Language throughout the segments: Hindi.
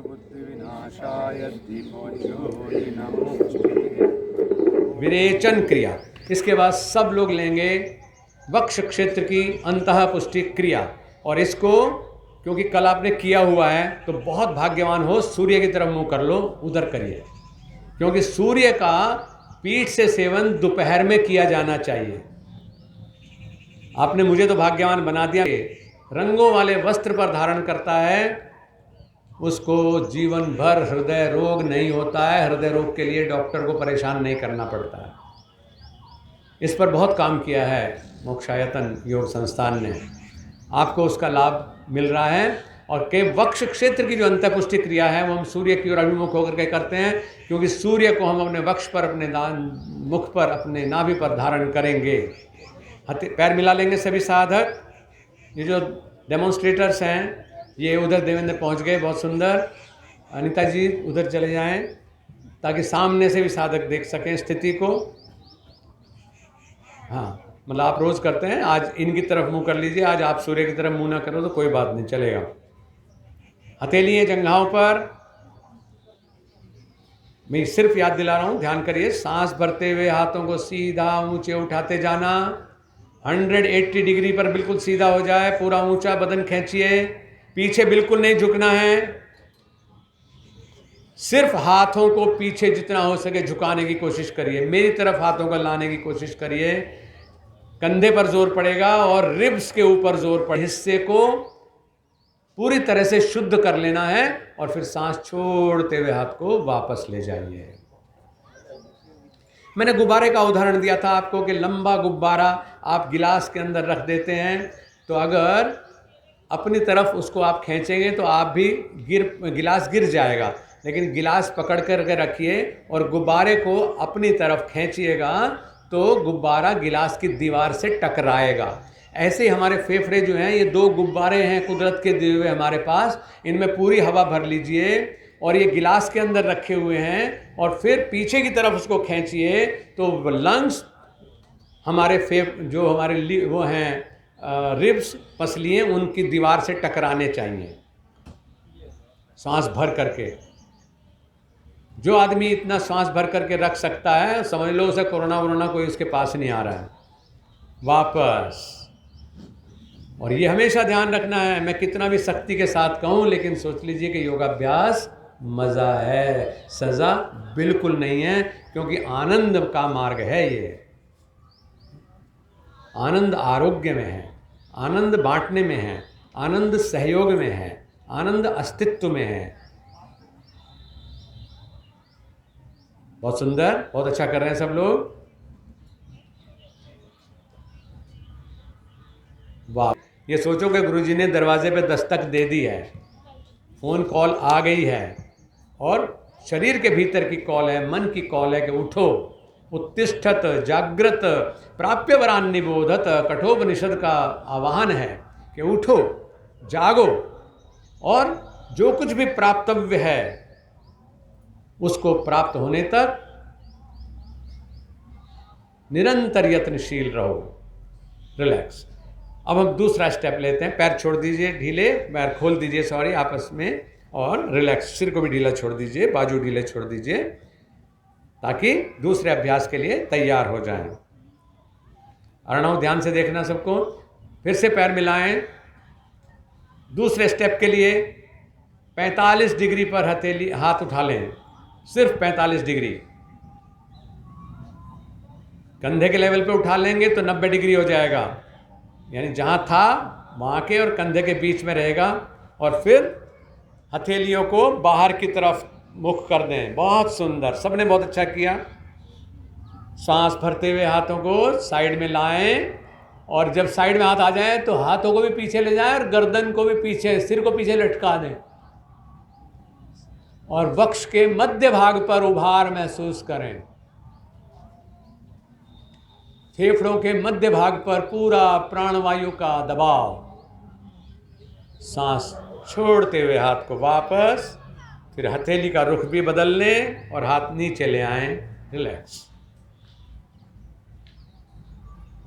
ज्योतिर्बुद्धिविनाशाय दीपोज्योति नमोस्तुते। विरेचन क्रिया। इसके बाद सब लोग लेंगे वक्ष क्षेत्र की अंतः पुष्टि क्रिया। और इसको क्योंकि कल आपने किया हुआ है तो बहुत भाग्यवान हो, सूर्य की तरफ मुंह कर लो, उधर करिए, क्योंकि सूर्य का पीठ से सेवन दोपहर में किया जाना चाहिए। आपने मुझे तो भाग्यवान बना दिया। रंगों वाले वस्त्र पर धारण करता है उसको जीवन भर हृदय रोग नहीं होता है। हृदय रोग के लिए डॉक्टर को परेशान नहीं करना पड़ता है। इस पर बहुत काम किया है मोक्षायतन योग संस्थान ने, आपको उसका लाभ मिल रहा है। और के वक्ष क्षेत्र की जो अंतःपुष्टि क्रिया है वो हम सूर्य की ओर अभिमुख होकर के करते हैं, क्योंकि सूर्य को हम अपने वक्ष पर, अपने मुख पर, अपने नाभि पर धारण करेंगे। पैर मिला लेंगे सभी साधक। ये जो डेमोन्स्ट्रेटर्स हैं ये उधर देवेंद्र पहुंच गए, बहुत सुंदर। अनीता जी उधर चले जाएं ताकि सामने से भी साधक देख सकें स्थिति को। हाँ, मतलब आप रोज करते हैं, आज इनकी तरफ मुंह कर लीजिए, आज आप सूर्य की तरफ मुंह ना करो तो कोई बात नहीं, चलेगा। हथेली है जंघाओं पर। मैं सिर्फ याद दिला रहा हूं, ध्यान करिए। सांस भरते हुए हाथों को सीधा ऊंचे उठाते जाना, 180 डिग्री पर बिल्कुल सीधा हो जाए। पूरा ऊंचा बदन खींचिए, पीछे बिल्कुल नहीं झुकना है। सिर्फ हाथों को पीछे जितना हो सके झुकाने की कोशिश करिए, मेरी तरफ हाथों को लाने की कोशिश करिए। कंधे पर जोर पड़ेगा और रिब्स के ऊपर जोर पड़े, हिस्से को पूरी तरह से शुद्ध कर लेना है। और फिर सांस छोड़ते हुए हाथ को वापस ले जाइए। मैंने गुब्बारे का उदाहरण दिया था आपको कि लंबा गुब्बारा आप गिलास के अंदर रख देते हैं, तो अगर अपनी तरफ उसको आप खींचेंगे तो आप भी गिलास गिर जाएगा। लेकिन गिलास पकड़ करके रखिए और गुब्बारे को अपनी तरफ खींचिएगा तो गुब्बारा गिलास की दीवार से टकराएगा। ऐसे ही हमारे फेफड़े जो हैं ये दो गुब्बारे हैं कुदरत के दिए हुए हमारे पास, इनमें पूरी हवा भर लीजिए और ये गिलास के अंदर रखे हुए हैं और फिर पीछे की तरफ उसको खींचिए तो लंग्स हमारे जो हमारे वो हैं रिब्स, पसलियाँ, उनकी दीवार से टकराने चाहिए सांस भर करके। जो आदमी इतना सांस भर करके रख सकता है समझ लो उसे कोरोना वोरोना कोई उसके पास नहीं आ रहा है। वापस। और ये हमेशा ध्यान रखना है, मैं कितना भी सख्ती के साथ कहूँ लेकिन सोच लीजिए कि योगाभ्यास मज़ा है, सज़ा बिल्कुल नहीं है, क्योंकि आनंद का मार्ग है ये। आनंद आरोग्य में है, आनंद बांटने में है, आनंद सहयोग में है, आनंद अस्तित्व में है। बहुत सुंदर, बहुत अच्छा कर रहे हैं सब लोग। वाह। ये सोचो कि गुरुजी ने दरवाजे पे दस्तक दे दी है, फोन कॉल आ गई है और शरीर के भीतर की कॉल है, मन की कॉल है कि उठो, उत्तिष्ठत जागृत प्राप्य वरान निबोधत। कठोपनिषद का आह्वान है कि उठो, जागो और जो कुछ भी प्राप्तव्य है उसको प्राप्त होने तक निरंतर यत्नशील रहो। रिलैक्स। अब हम दूसरा स्टेप लेते हैं। पैर छोड़ दीजिए ढीले, पैर खोल दीजिए सॉरी आपस में, और रिलैक्स। सिर को भी ढीला छोड़ दीजिए, बाजू ढीले छोड़ दीजिए ताकि दूसरे अभ्यास के लिए तैयार हो जाएं। अर्णव ध्यान से देखना सबको। फिर से पैर मिलाएं। दूसरे स्टेप के लिए 45 डिग्री पर हथेली हाथ उठा लें, सिर्फ 45 डिग्री। कंधे के लेवल पे उठा लेंगे तो 90 डिग्री हो जाएगा, यानी जहां था वहां के और कंधे के बीच में रहेगा। और फिर हथेलियों को बाहर की तरफ मुख कर दें। बहुत सुंदर, सबने बहुत अच्छा किया। सांस भरते हुए हाथों को साइड में लाएं और जब साइड में हाथ आ जाए तो हाथों को भी पीछे ले जाएं और गर्दन को भी पीछे, सिर को पीछे लटका दें और वक्ष के मध्य भाग पर उभार महसूस करें। फेफड़ों के मध्य भाग पर पूरा प्राणवायु का दबाव। सांस छोड़ते हुए हाथ को वापस, फिर हथेली का रुख भी बदल लें और हाथ नीचे ले आएं। रिलैक्स।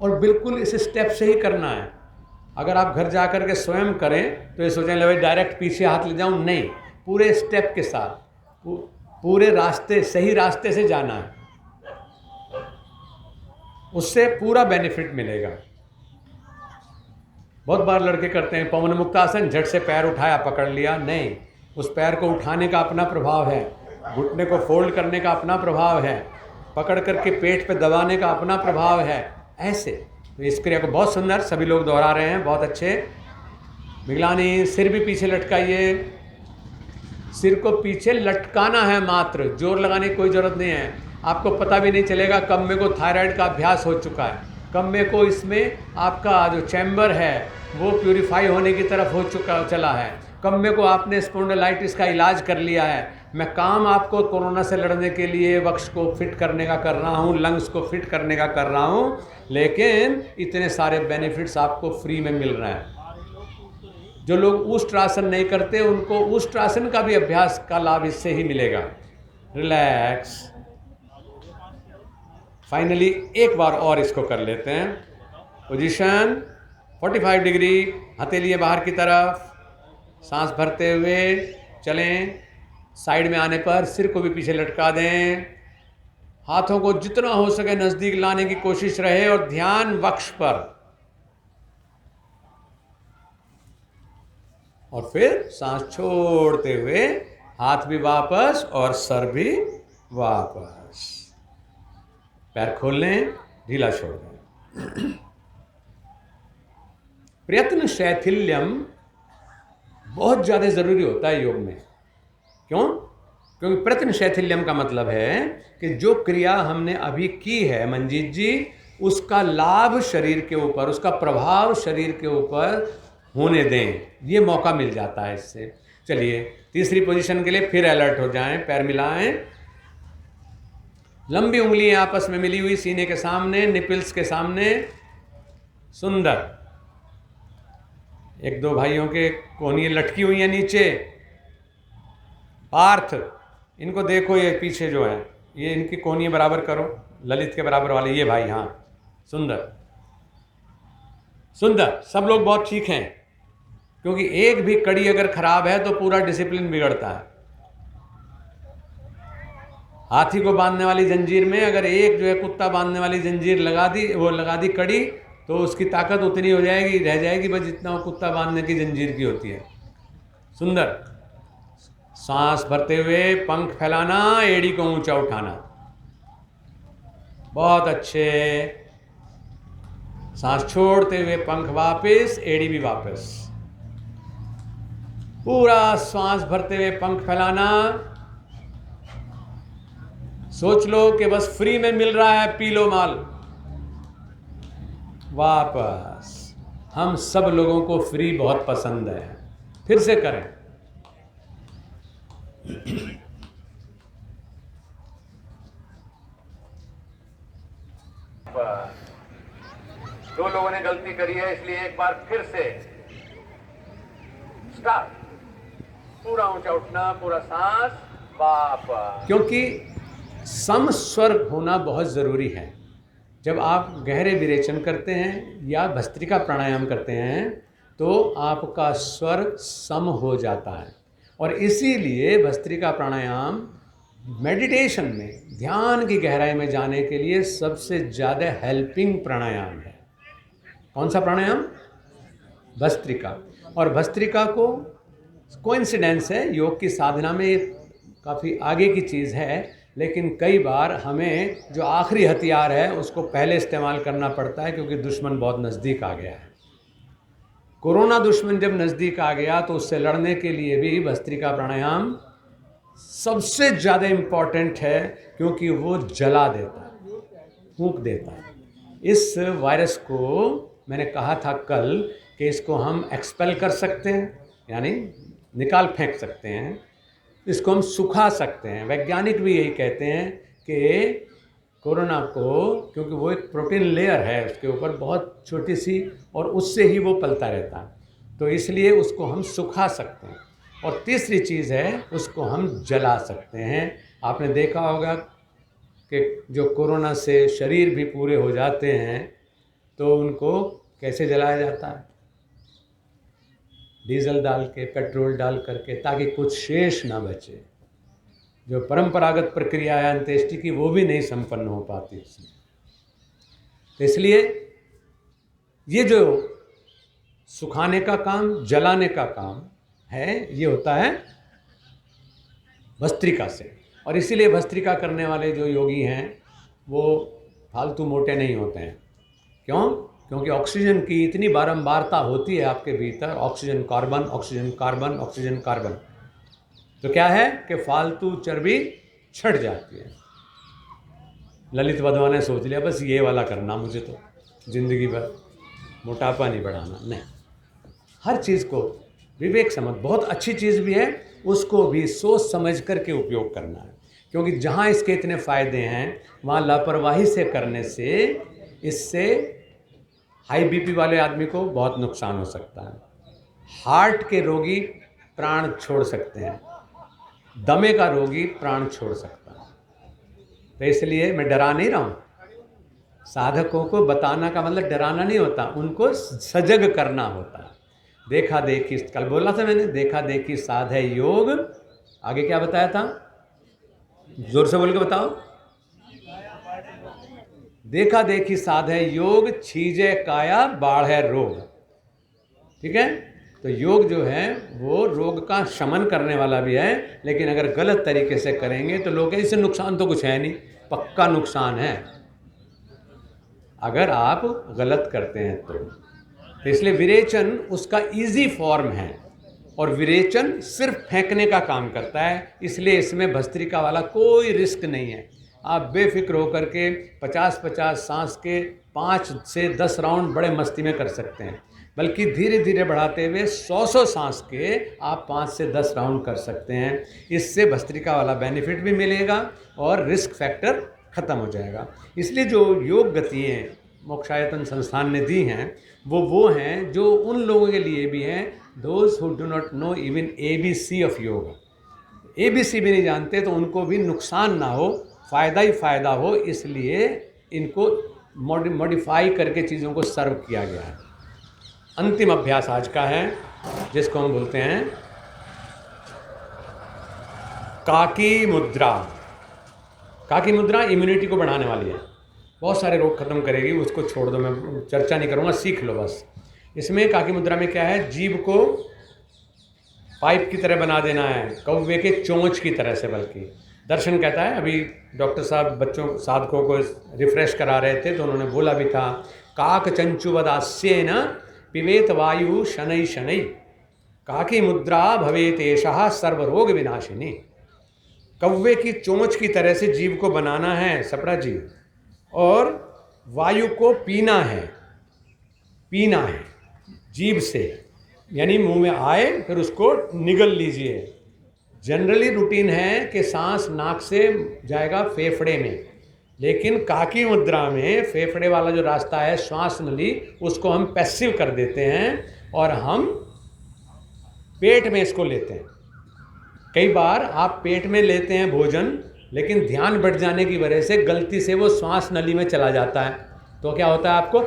और बिल्कुल इस स्टेप से ही करना है। अगर आप घर जाकर के स्वयं करें तो ये सोचें ले भाई डायरेक्ट पीछे हाथ ले जाऊं, नहीं, पूरे स्टेप के साथ, पूरे रास्ते, सही रास्ते से जाना है, उससे पूरा बेनिफिट मिलेगा। बहुत बार लड़के करते हैं पवन मुक्तासन, झट से पैर उठाया पकड़ लिया, नहीं, उस पैर को उठाने का अपना प्रभाव है, घुटने को फोल्ड करने का अपना प्रभाव है, पकड़ करके पेट पे दबाने का अपना प्रभाव है, ऐसे। तो इस क्रिया को बहुत सुंदर सभी लोग दोहरा रहे हैं, बहुत अच्छे। मिगलानी, सिर भी पीछे लटकाइए, सिर को पीछे लटकाना है मात्र, जोर लगाने की कोई ज़रूरत नहीं है। आपको पता भी नहीं चलेगा कब में को थायराइड का अभ्यास हो चुका है, कब में को इसमें आपका जो चैम्बर है वो प्यूरिफाई होने की तरफ हो चला है, कब में को आपने स्पॉन्डिलाइटिस का इलाज कर लिया है। मैं काम आपको कोरोना से लड़ने के लिए वक्ष को फिट करने का कर रहा हूँ, लंग्स को फिट करने का कर रहा हूँ, लेकिन इतने सारे बेनिफिट्स आपको फ्री में मिल रहे हैं। जो लोग उष्ट्रासन नहीं करते उनको उष्ट्रासन का भी अभ्यास का लाभ इससे ही मिलेगा। रिलैक्स। फाइनली एक बार और इसको कर लेते हैं। पोजीशन 45 डिग्री, हथेलियाँ बाहर की तरफ, सांस भरते हुए चलें। साइड में आने पर सिर को भी पीछे लटका दें, हाथों को जितना हो सके नज़दीक लाने की कोशिश रहे और ध्यान वक्ष पर। और फिर सांस छोड़ते हुए हाथ भी वापस और सर भी वापस। पैर खोल लें, ढीला छोड़ दें। प्रयत्न शैथिल्यम बहुत ज़्यादा ज़रूरी होता है योग में। क्यों? क्योंकि प्रयत्न शैथिल्यम का मतलब है कि जो क्रिया हमने अभी की है मंजीत जी, उसका लाभ शरीर के ऊपर, उसका प्रभाव शरीर के ऊपर होने दें, ये मौका मिल जाता है इससे। चलिए तीसरी पोजीशन के लिए फिर अलर्ट हो जाएं, पैर मिलाएं, लंबी उंगलियां आपस में मिली हुई सीने के सामने, निपिल्स के सामने, सुंदर। एक दो भाइयों के कोहनियां लटकी हुई हैं नीचे। पार्थ, इनको देखो, ये पीछे जो है ये इनकी कोहनियां बराबर करो, ललित के बराबर वाले ये भाई, हाँ सुंदर सुंदर। सब लोग बहुत ठीक हैं, क्योंकि एक भी कड़ी अगर खराब है तो पूरा डिसिप्लिन बिगड़ता है। हाथी को बांधने वाली जंजीर में अगर एक जो है कुत्ता बांधने वाली जंजीर लगा दी कड़ी, तो उसकी ताकत उतनी हो जाएगी, रह जाएगी बस जितना वो कुत्ता बांधने की जंजीर की होती है। सुंदर। सांस भरते हुए पंख फैलाना, एड़ी को ऊंचा उठाना, बहुत अच्छे। सांस छोड़ते हुए पंख वापस, एड़ी भी वापस। पूरा सांस भरते हुए पंख फैलाना। सोच लो कि बस फ्री में मिल रहा है, पी लो माल। वापस। हम सब लोगों को फ्री बहुत पसंद है। फिर से करें। दो लोगों ने गलती करी है, इसलिए एक बार फिर से स्टार्ट। पूरा ऊंचा उठना, पूरा सांस वापस। क्योंकि सम स्वर होना बहुत ज़रूरी है। जब आप गहरे विरेचन करते हैं या भस्त्रिका प्राणायाम करते हैं तो आपका स्वर सम हो जाता है, और इसीलिए भस्त्रिका प्राणायाम मेडिटेशन में, ध्यान की गहराई में जाने के लिए सबसे ज़्यादा हेल्पिंग प्राणायाम है। कौन सा प्राणायाम? भस्त्रिका। और भस्त्रिका को कोइंसिडेंस है, योग की साधना में काफ़ी आगे की चीज़ है, लेकिन कई बार हमें जो आखिरी हथियार है उसको पहले इस्तेमाल करना पड़ता है, क्योंकि दुश्मन बहुत नज़दीक आ गया है। कोरोना दुश्मन जब नज़दीक आ गया तो उससे लड़ने के लिए भी भस्त्रिका प्राणायाम सबसे ज़्यादा इम्पॉर्टेंट है, क्योंकि वो जला देता है, फूंक देता है। इस वायरस को मैंने कहा था कल कि इसको हम एक्सपेल कर सकते हैं, यानी निकाल फेंक सकते हैं, इसको हम सुखा सकते हैं। वैज्ञानिक भी यही कहते हैं कि कोरोना को, क्योंकि वो एक प्रोटीन लेयर है उसके ऊपर बहुत छोटी सी, और उससे ही वो पलता रहता है, तो इसलिए उसको हम सुखा सकते हैं। और तीसरी चीज़ है, उसको हम जला सकते हैं। आपने देखा होगा कि जो कोरोना से शरीर भी पूरे हो जाते हैं तो उनको कैसे जलाया जाता है? डीजल डाल के, पेट्रोल डाल करके, ताकि कुछ शेष ना बचे। जो परंपरागत प्रक्रिया है अंत्येष्टि की, वो भी नहीं संपन्न हो पाती इसमें। तो इसलिए ये जो सुखाने का काम, जलाने का काम है, ये होता है भस्त्रिका से। और इसीलिए भस्त्रिका करने वाले जो योगी हैं वो फालतू मोटे नहीं होते हैं। क्यों? क्योंकि ऑक्सीजन की इतनी बारंबारता होती है आपके भीतर, oxygen carbon, oxygen carbon, oxygen carbon, तो क्या है कि फालतू चर्बी छट जाती है। ललित वधवा ने सोच लिया बस ये वाला करना मुझे, तो जिंदगी भर मोटापा नहीं बढ़ाना। नहीं, हर चीज़ को विवेक समझ, बहुत अच्छी चीज़ भी है, उसको भी सोच समझ करके उपयोग करना है। क्योंकि जहाँ इसके इतने फ़ायदे हैं, वहाँ लापरवाही से करने से इससे हाई बीपी वाले आदमी को बहुत नुकसान हो सकता है। हार्ट के रोगी प्राण छोड़ सकते हैं, दमे का रोगी प्राण छोड़ सकता है। तो इसलिए मैं डरा नहीं रहा हूँ, साधकों को बताना का मतलब डराना नहीं होता, उनको सजग करना होता है। देखा देखी, कल बोला था मैंने, देखा देखी साध है योग। आगे क्या बताया था? जोर से बोल के बताओ। देखा देखी साध है योग, छीजे काया बाढ़ है रोग। ठीक है? तो योग जो है वो रोग का शमन करने वाला भी है, लेकिन अगर गलत तरीके से करेंगे तो लोग इससे नुकसान तो कुछ है नहीं, पक्का नुकसान है अगर आप गलत करते हैं तो इसलिए विरेचन उसका इजी फॉर्म है, और विरेचन सिर्फ फेंकने का काम करता है। इसलिए इसमें भस्त्रिका वाला कोई रिस्क नहीं है। आप बेफिक्र होकर के 50-50 सांस के 5 से 10 राउंड बड़े मस्ती में कर सकते हैं, बल्कि धीरे धीरे बढ़ाते हुए 100 सांस के आप 5 से 10 राउंड कर सकते हैं। इससे भस्त्रिका वाला बेनिफिट भी मिलेगा और रिस्क फैक्टर खत्म हो जाएगा। इसलिए जो योग गतियाँ मोक्षायतन संस्थान ने दी हैं वो हैं जो उन लोगों के लिए भी हैं, those who do not know even ABC of योग। ABC भी नहीं जानते तो उनको भी नुकसान ना हो, फ़ायदा ही फ़ायदा हो, इसलिए इनको मॉडिफाई करके चीज़ों को सर्व किया गया है। अंतिम अभ्यास आज का है, जिसको हम बोलते हैं काकी मुद्रा। काकी मुद्रा इम्यूनिटी को बढ़ाने वाली है, बहुत सारे रोग खत्म करेगी, उसको छोड़ दो, मैं चर्चा नहीं करूँगा, सीख लो बस। इसमें काकी मुद्रा में क्या है, जीभ को पाइप की तरह बना देना है, कौवे के चोंच की तरह से। बल्कि दर्शन कहता है, अभी डॉक्टर साहब बच्चों साधकों को रिफ्रेश करा रहे थे तो उन्होंने बोला भी था, काक चंचुवदास्येन पिबेत वायु शनै शनै, काकी मुद्रा भवेत एषः सर्वरोग विनाशिनी। कौवे की चोंच की तरह से जीभ को बनाना है सपरा जी, और वायु को पीना है जीभ से, यानी मुंह में आए फिर उसको निगल लीजिए। जनरली रूटीन है कि सांस नाक से जाएगा फेफड़े में, लेकिन काकी मुद्रा में फेफड़े वाला जो रास्ता है श्वास नली, उसको हम पैसिव कर देते हैं और हम पेट में इसको लेते हैं। कई बार आप पेट में लेते हैं भोजन, लेकिन ध्यान बढ़ जाने की वजह से गलती से वो श्वास नली में चला जाता है, तो क्या होता है आपको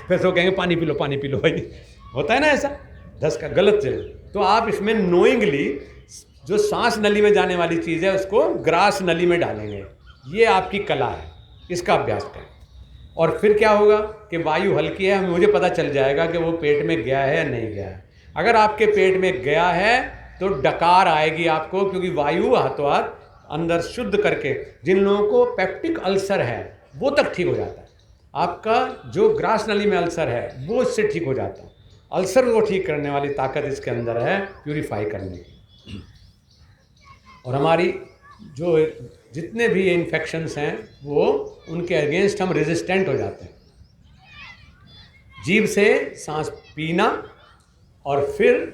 फिर तो कहेंगे पानी पी लो भाई, होता है ना ऐसा, दस का गलत चले। तो आप इसमें नोइंगली जो सांस नली में जाने वाली चीज़ है उसको ग्रास नली में डालेंगे। ये आपकी कला है, इसका अभ्यास करें। और फिर क्या होगा कि वायु हल्की है, मुझे पता चल जाएगा कि वो पेट में गया है या नहीं गया है। अगर आपके पेट में गया है तो डकार आएगी आपको, क्योंकि वायु हाथों हाथ अंदर शुद्ध करके, जिन लोगों को पेप्टिक अल्सर है वो तक ठीक हो जाता है। आपका जो ग्रास नली में अल्सर है वो इससे ठीक हो जाता है। अल्सर को ठीक करने वाली ताकत इसके अंदर है, प्यूरिफाई करने की। और हमारी जो जितने भी इन्फेक्शंस हैं वो उनके अगेंस्ट हम रेजिस्टेंट हो जाते हैं। जीभ से सांस पीना और फिर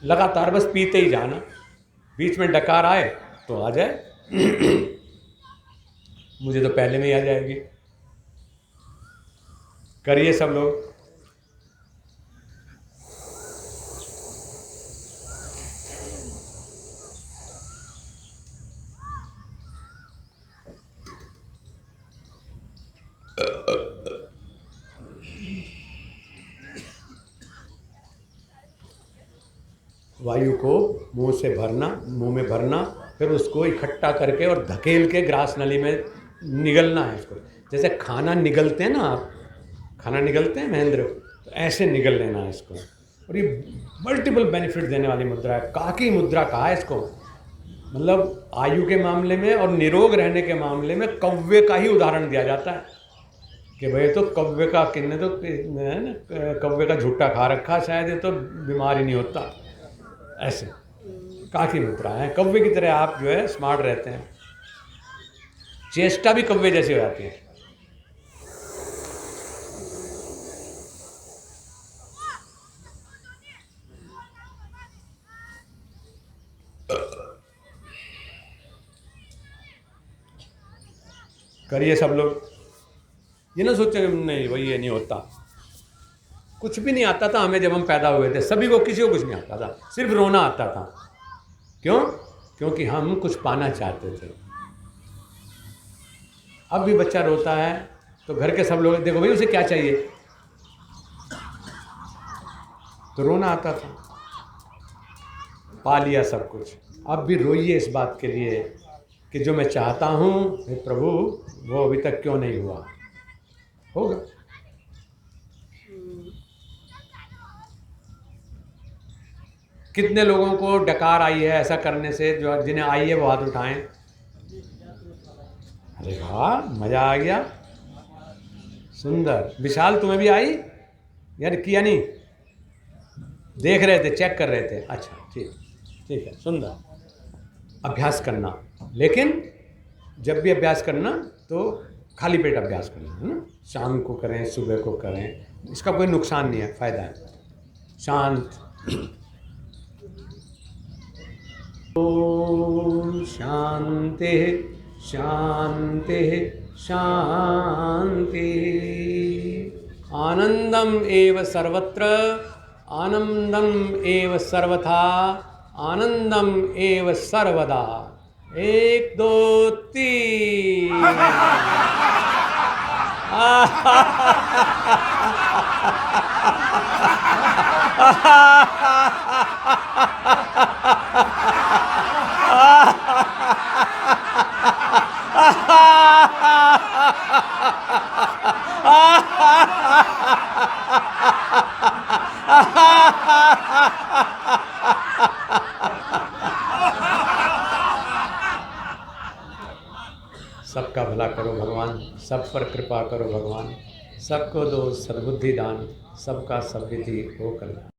लगातार बस पीते ही जाना, बीच में डकार आए तो आ जाए मुझे तो पहले में ही आ जाएगी। करिए सब लोग। वायु को मुंह से भरना, मुंह में भरना, फिर उसको इकट्ठा करके और धकेल के ग्रास नली में निगलना है इसको। जैसे खाना निगलते हैं ना, आप खाना निगलते हैं महेंद्र, तो ऐसे निगल लेना है इसको। और ये मल्टीपल बेनिफिट देने वाली मुद्रा है। काकी मुद्रा कहा है इसको। मतलब आयु के मामले में और निरोग रहने के मामले में कव्वे का ही उदाहरण दिया जाता है कि भाई तो कव्वे का किन्ने तो कव्वे का झूठा खा रखा, शायद ये तो बीमार ही नहीं होता। ऐसे काकी मुद्रा है। कव्वे की तरह आप जो है स्मार्ट रहते हैं, चेष्टा भी कव्वे जैसी हो जाती है। करिए सब लोग, ये ना सोचे नहीं भाई ये नहीं होता। कुछ भी नहीं आता था हमें जब हम पैदा हुए थे, सभी को, किसी को कुछ नहीं आता था, सिर्फ रोना आता था। क्यों? क्योंकि हम कुछ पाना चाहते थे। अब भी बच्चा रोता है तो घर के सब लोग, देखो भाई उसे क्या चाहिए, तो रोना आता था। पा लिया सब कुछ। अब भी रोइए इस बात के लिए कि जो मैं चाहता हूँ हे प्रभु वो अभी तक क्यों नहीं हुआ। होगा। कितने लोगों को डकार आई है ऐसा करने से, जो जिन्हें आई है वो हाथ उठाएं। अरे वाह, मजा आ गया, सुंदर। विशाल तुम्हें भी आई यार? किया नहीं? देख रहे थे, चेक कर रहे थे। अच्छा ठीक, ठीक है, सुंदर। अभ्यास करना, लेकिन जब भी अभ्यास करना तो खाली पेट अभ्यास करना है ना। शाम को करें, सुबह को करें, इसका कोई नुकसान नहीं है, फायदा है। शांत। ओम शांति शांति शांति। आनंदम एव सर्वत्र, आनंदम एव सर्वथा, आनंदम एव सर्वदा। 1 2 3। सबका भला करो भगवान, सब पर कृपा करो भगवान, सबको दो सद्बुद्धि दान, सबका सब विधि हो कल्याण।